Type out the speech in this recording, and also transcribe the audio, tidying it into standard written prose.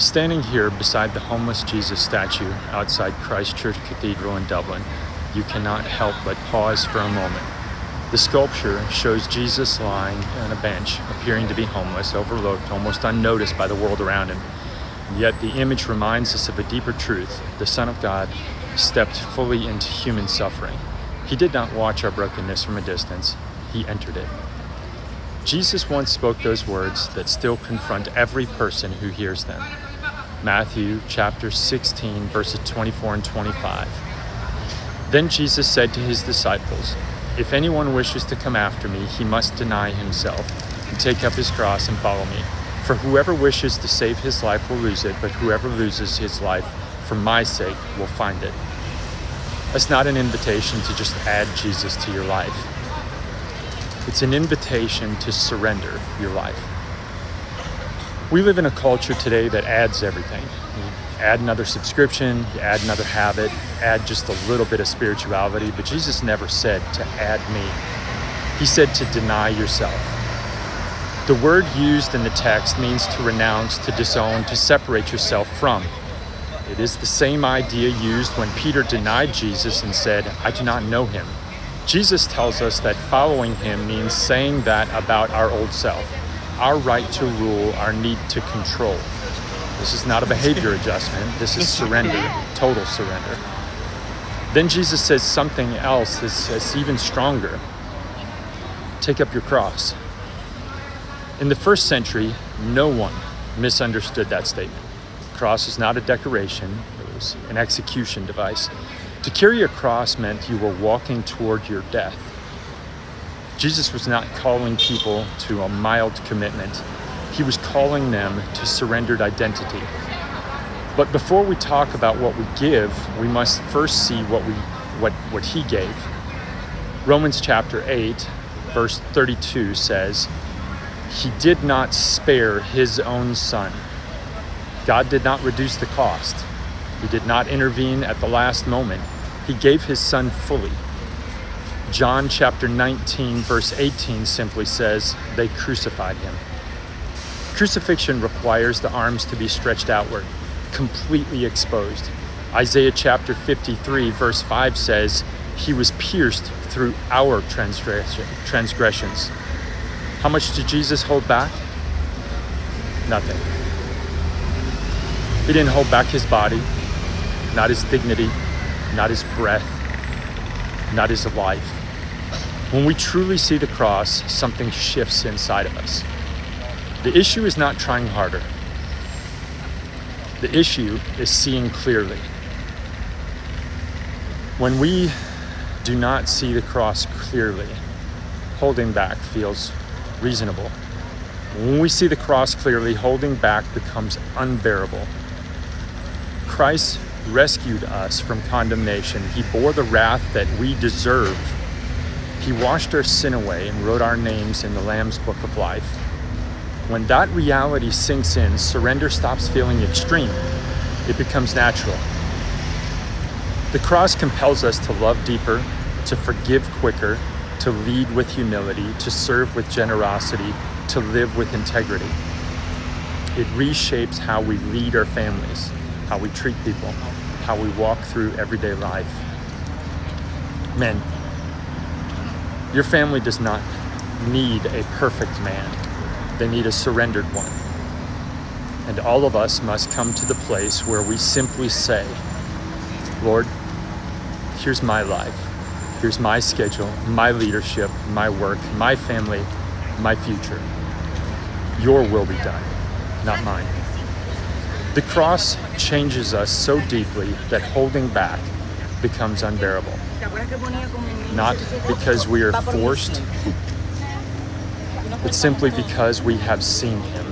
Standing here beside the homeless Jesus statue outside Christ Church Cathedral in Dublin, you cannot help but pause for a moment. The sculpture shows Jesus lying on a bench, appearing to be homeless, overlooked, almost unnoticed by the world around him. Yet the image reminds us of a deeper truth. The Son of God stepped fully into human suffering. He did not watch our brokenness from a distance. He entered it. Jesus once spoke those words that still confront every person who hears them. Matthew chapter 16, verses 24 and 25. Then Jesus said to his disciples, "If anyone wishes to come after me, he must deny himself and take up his cross and follow me. For whoever wishes to save his life will lose it, but whoever loses his life for my sake will find it." That's not an invitation to just add Jesus to your life. It's an invitation to surrender your life. We live in a culture today that adds everything. You add another subscription, you add another habit, add just a little bit of spirituality, but Jesus never said to add me. He said to deny yourself. The word used in the text means to renounce, to disown, to separate yourself from. It is the same idea used when Peter denied Jesus and said, "I do not know him." Jesus tells us that following him means saying that about our old self, our right to rule, our need to control. This is not a behavior adjustment. This is surrender, total surrender. Then Jesus says something else that's even stronger. Take up your cross. In the first century, no one misunderstood that statement. The cross is not a decoration. It was an execution device. To carry a cross meant you were walking toward your death. Jesus was not calling people to a mild commitment. He was calling them to surrendered identity. But before we talk about what we give, we must first see what he gave. Romans chapter 8, verse 32 says, "He did not spare his own son." God did not reduce the cost. He did not intervene at the last moment. He gave his son fully. John chapter 19, verse 18 simply says, "They crucified him." Crucifixion requires the arms to be stretched outward, completely exposed. Isaiah chapter 53, verse 5 says, "He was pierced through our transgressions." How much did Jesus hold back? Nothing. He didn't hold back his body, not his dignity, not his breath, not his life. When we truly see the cross, something shifts inside of us. The issue is not trying harder. The issue is seeing clearly. When we do not see the cross clearly, holding back feels reasonable. When we see the cross clearly, holding back becomes unbearable. Christ rescued us from condemnation. He bore the wrath that we deserve. He washed our sin away and wrote our names in the Lamb's Book of Life. When that reality sinks in, surrender stops feeling extreme. It becomes natural. The cross compels us to love deeper, to forgive quicker, to lead with humility, to serve with generosity, to live with integrity. It reshapes how we lead our families, how we treat people, how we walk through everyday life. Men, your family does not need a perfect man. They need a surrendered one. And all of us must come to the place where we simply say, "Lord, here's my life. Here's my schedule, my leadership, my work, my family, my future. Your will be done, not mine." The cross changes us so deeply that holding back becomes unbearable. Not because we are forced, but simply because we have seen him.